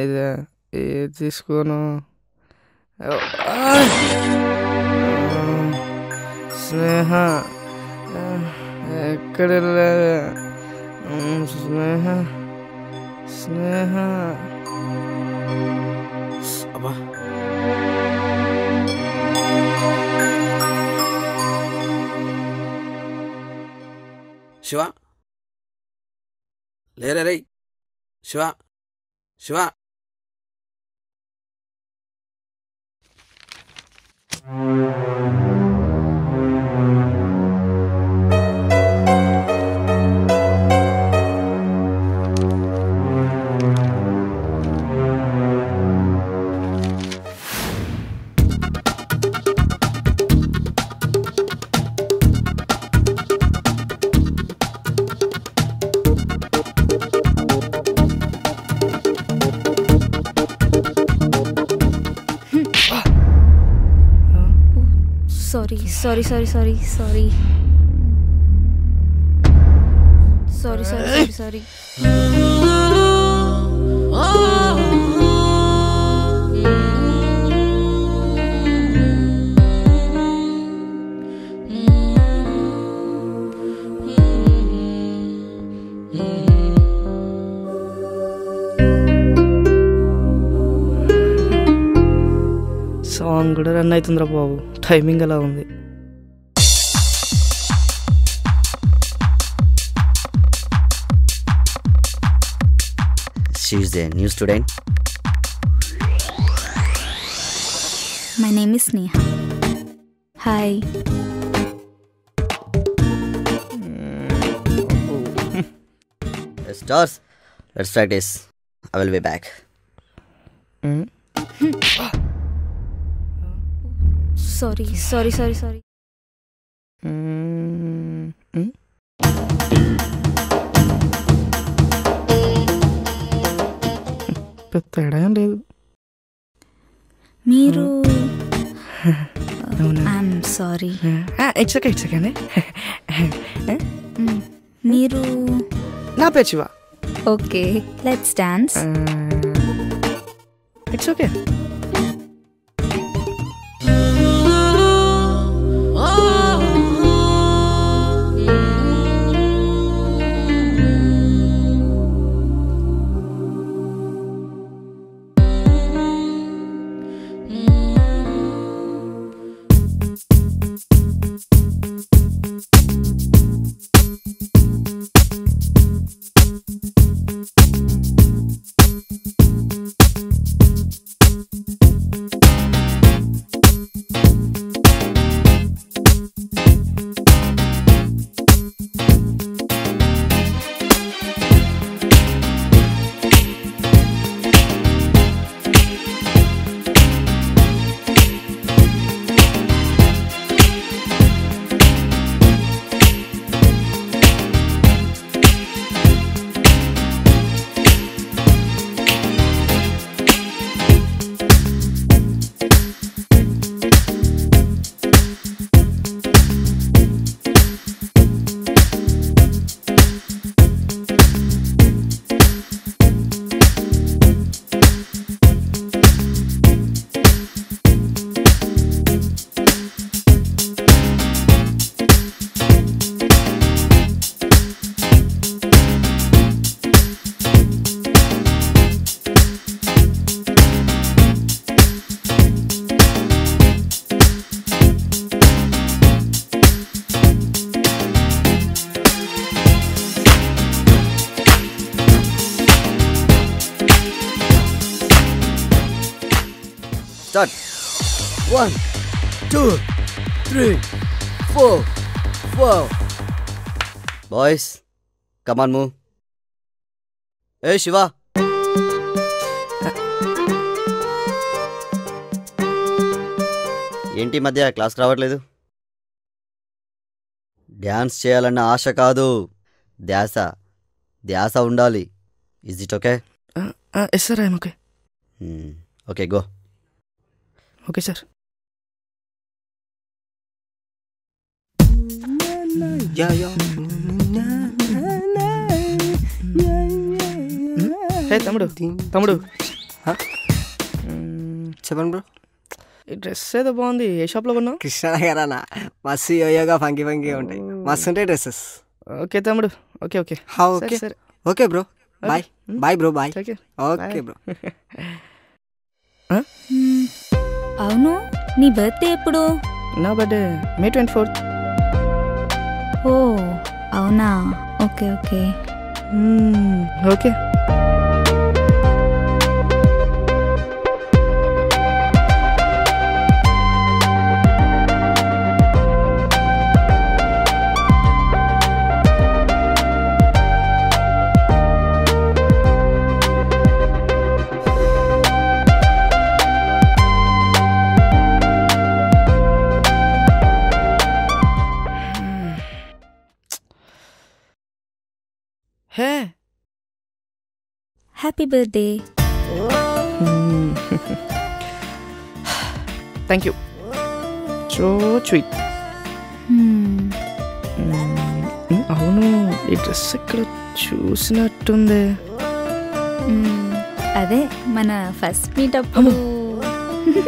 ఇదే ఏది తీసుకోను. స్నేహ ఎక్కడ స్నేహ స్నేహ అబ్బా శివ లేరే రే శివ శివ Sorry. సాంగ్ కూడా రన్ అవుతుందిరా బాబు, టైమింగ్ ఎలా ఉంది. She is a new student. My name is Sneha. Hi. Stars, let's practice. I will be back. Sorry. తేడా ఏం లేదు. మీరు ఐఎమ్ సారీ. ఇట్స్ ఓకే అండి. మీరు నా పేరు Shiva. Okay, let's dance. It's okay. Start. 1, 2, 3, 4, 5. Boys, come on, move. Hey, Shiva. ఏంటి మధ్య క్లాస్కి రావట్లేదు? డ్యాన్స్ చేయాలన్న ఆశ కాదు, ధ్యాస ఉండాలి. Is it okay? Yes sir, I'm okay. Okay, go. Okay sir. Ya ya hey తమ్ముడు తమ్ముడు చెప్పండి బ్రో. ఈ డ్రెస్ ఏదో బాగుంది, ఏ షాప్లో కొన్నావు? కృష్ణనగర్ అన్న మస్తు యోయోగా ఫంకీ ఉంటాయి, మస్తు ఉంటాయి డ్రెస్సెస్. ఓకే తమ్ముడు, ఓకే ఓకే ఓకే సరే okay bro, bye bye bro, bye. Okay okay bro. అవును, నీ బర్త్డే ఎప్పుడు? నా బర్త్డే May 24th. ఓ అవునా, okay okay. Okay hey happy birthday. Thank you, so sweet. అవును, ఈ డ్రెస్ ఇక్కడ చూసినట్టుంది. అదే మన ఫస్ట్ మీట్ అప్పుడు.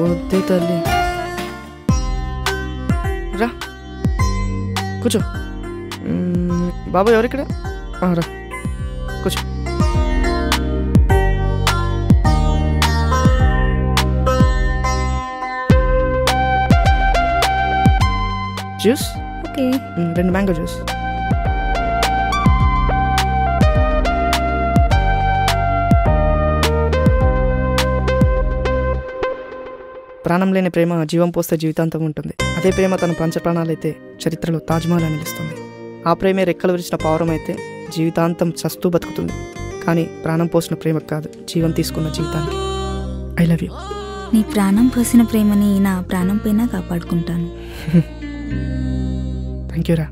వద్దే తల్లి, రా కూర్చో. బాబా ఎవరిక్కడ? రా కూర్చో. జ్యూస్? ఓకే. 2 mango juice. ప్రాణం లేని ప్రేమ జీవం పోస్తే జీవితాంతం ఉంటుంది. అదే ప్రేమ తన పంచ ప్రాణాలైతే చరిత్రలో తాజ్మహల్ అని నిలుస్తుంది. ఆ ప్రేమే రెక్కలు విరిచిన పావురం అయితే జీవితాంతం చస్తూ బతుకుతుంది. కానీ ప్రాణం పోసిన ప్రేమకు కాదు, జీవం తీసుకున్న జీవితానికి. I love you. నీ ప్రాణం పోసిన ప్రేమని నా ప్రాణం పైన కాపాడుకుంటాను. థ్యాంక్ యూ రా.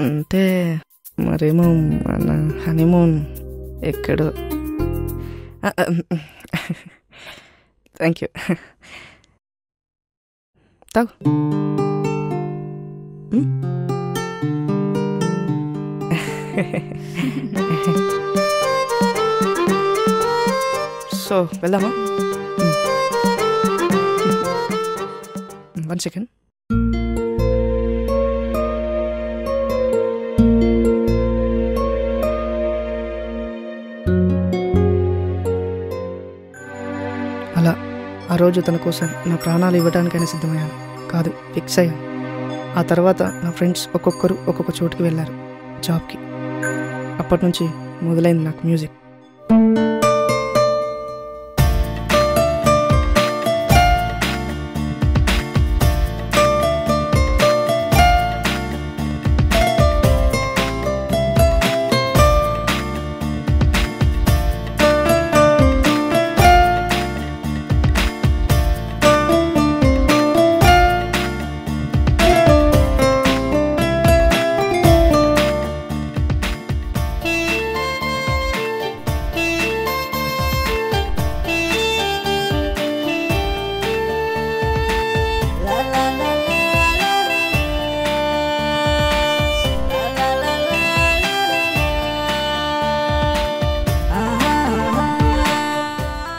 అంటే మరేమో మన హనీమూన్ ఎక్కడో. Thank you. తాగు. సో వెళ్దామా? 1 సెకండ్. అలా ఆ రోజు తన కోసం నా ప్రాణాలు ఇవ్వడానికైనా సిద్ధమయ్యాను, కాదు ఫిక్స్ అయ్యాను. ఆ తర్వాత నా ఫ్రెండ్స్ ఒక్కొక్కరు ఒక్కొక్క చోటుకి వెళ్ళారు, జాబ్కి. అప్పటి నుంచి మొదలైంది నాకు music.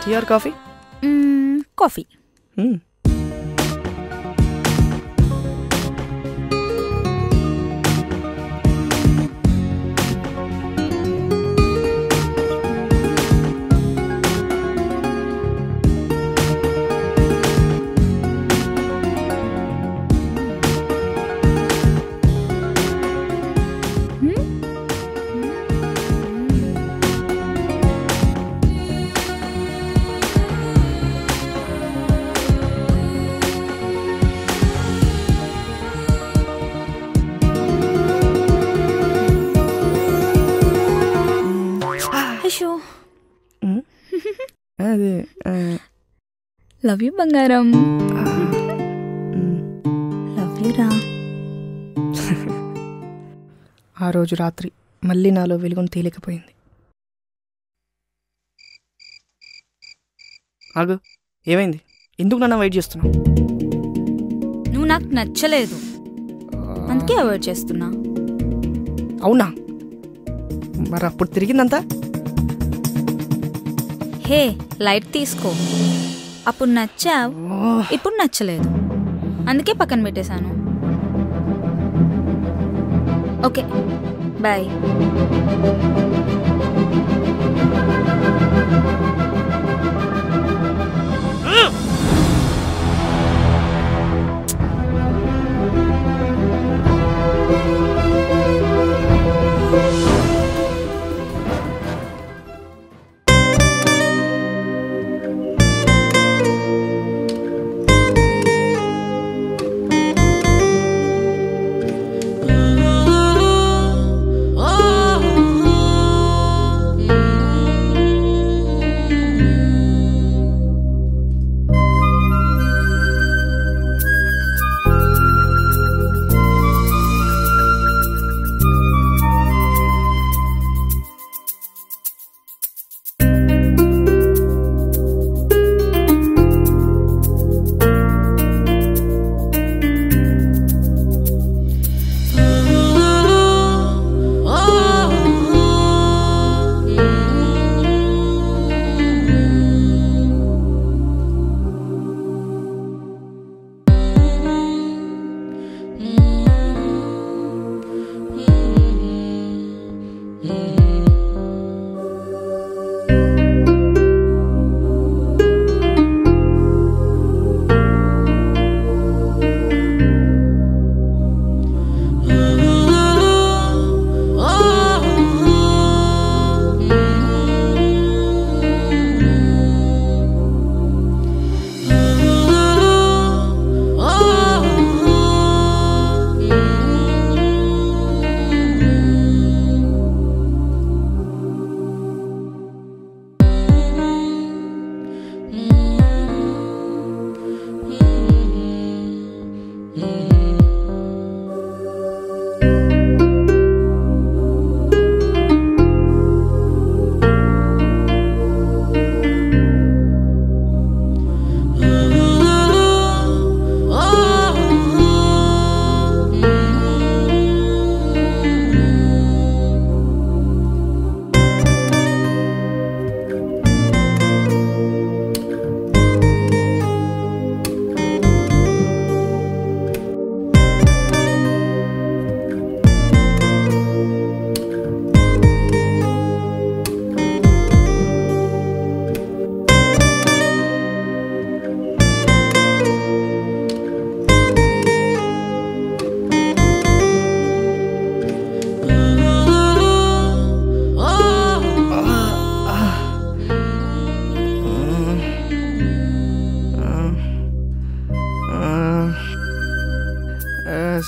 Tea or coffee? Coffee. అదే లవ్ యూ బంగారం. లవ్ యూ రా. ఆ రోజు రాత్రి మళ్ళీ నాలో వెలుగును తేలికపోయింది. ఆగు, ఏమైంది? ఎందుకు నన్ను వెయిట్ చేస్తున్నావు? నువ్వు నాకు నచ్చలేదు, అందుకే అవాయిడ్ చేస్తున్నా. అవునా? మరి అప్పుడు తిరిగిందంతా? హే, లైట్ తీసుకో. అప్పుడు నచ్చావు, ఇప్పుడు నచ్చలేదు, అందుకే పక్కన పెట్టేశాను. Okay, bye.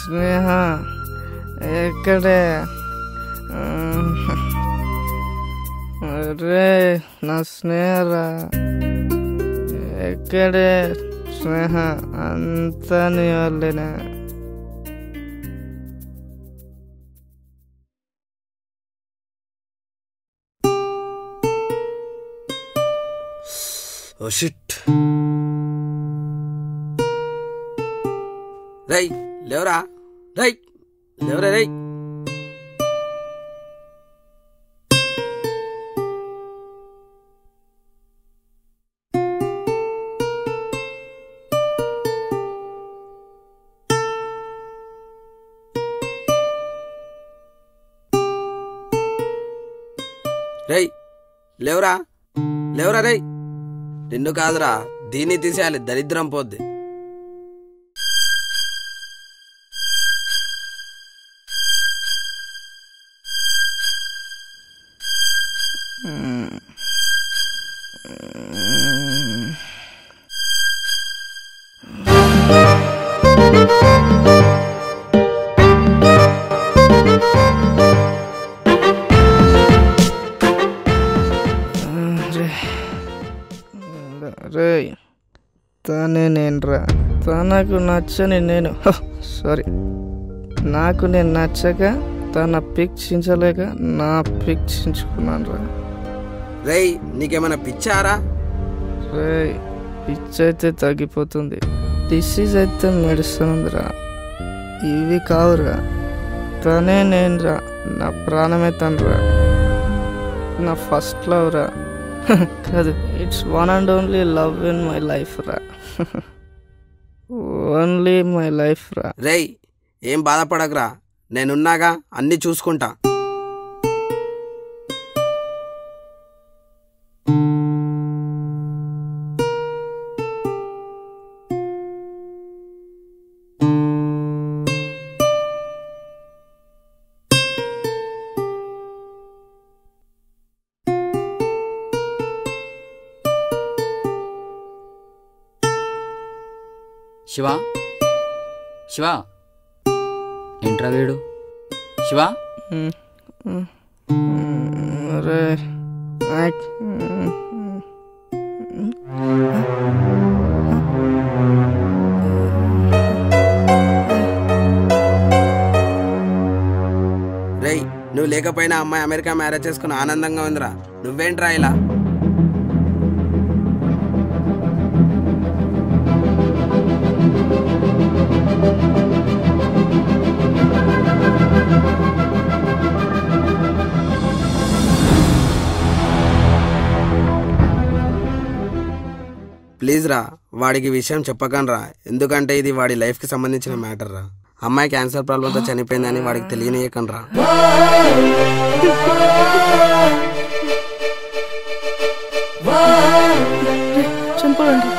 స్నేహ ఎక్కడే? రే నా స్నేహరా ఎక్కడే? స్నేహ అంతా నీ వల్లేనా? Oh shit. రై లేవరా, రై లేవరా, రై. రై లేవరా, లేవరా, రై. నిన్ను కాదురా, దీన్ని తీసేయాలి, దరిద్రం పోద్ది. రే తనే నేనురా, తనకు నచ్చని నేను, సారీ, నాకు నేను నచ్చక తన పిక్చించలేక నా పిక్చించుకున్నాను రా. రేయ్ నీకేమైనా పిచ్చారా? పిచ్ అయితే తగ్గిపోతుంది, డిసీజ్ అయితే మెడిసిన్ ఉందిరా. ఇవి కావురా, తనే నేనురా, నా ప్రాణమే తనరా, నా ఫస్ట్ లవ్ రా. కాదు, it's one and only love in my life రా. ఓన్లీ మై లైఫ్ రా. రేయ్ ఏం బాధపడకురా, నేనున్నాగా, అన్నీ చూసుకుంటా. శివ శివ ఏంట్రా వీడు? శివ అరే రేయ్ నువ్వు లేకపోయినా అమ్మాయి అమెరికా మ్యారేజ్ చేసుకుని ఆనందంగా ఉందిరా. నువ్వేంట్రా ఇలా? ప్లీజ్ రా, వాడికి విషయం చెప్పకండ్రా, ఎందుకంటే ఇది వాడి లైఫ్కి సంబంధించిన మ్యాటర్ రా. అమ్మాయి క్యాన్సర్ ప్రాబ్లంతో చనిపోయిందని వాడికి తెలియనియకండ్రా. చంపండి.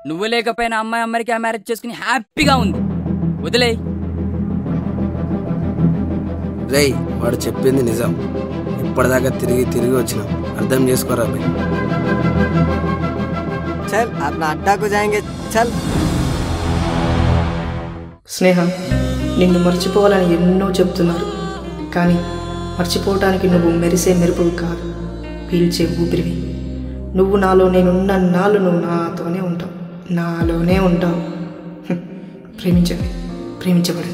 నువ్వు లేకపోయినా అమ్మాయి అమెరికా మ్యారేజ్ చేసుకుని హ్యాపీగా ఉంది. వదిలే. రేయ్ వాడు చెప్పింది నిజం. ఇప్పటిదాకా తిరిగి వచ్చినాం, అర్థం చేసుకోరా భయ్. చల్ అప్నా అడ్డాకు జాయింగే చల్. స్నేహ, నిన్ను మర్చిపోవాలని ఎన్నో చెప్తున్నారు, కానీ మర్చిపోవటానికి నువ్వు మెరిసే మెరుపువి కాదు, పీల్చే ఊపిరివి. నువ్వు నాలో నేనున్న నాళ్ళు నువ్వు నాతోనే ఉంటావు, నాలోనే ఉంటావు. ప్రేమించండి, ప్రేమించబడి.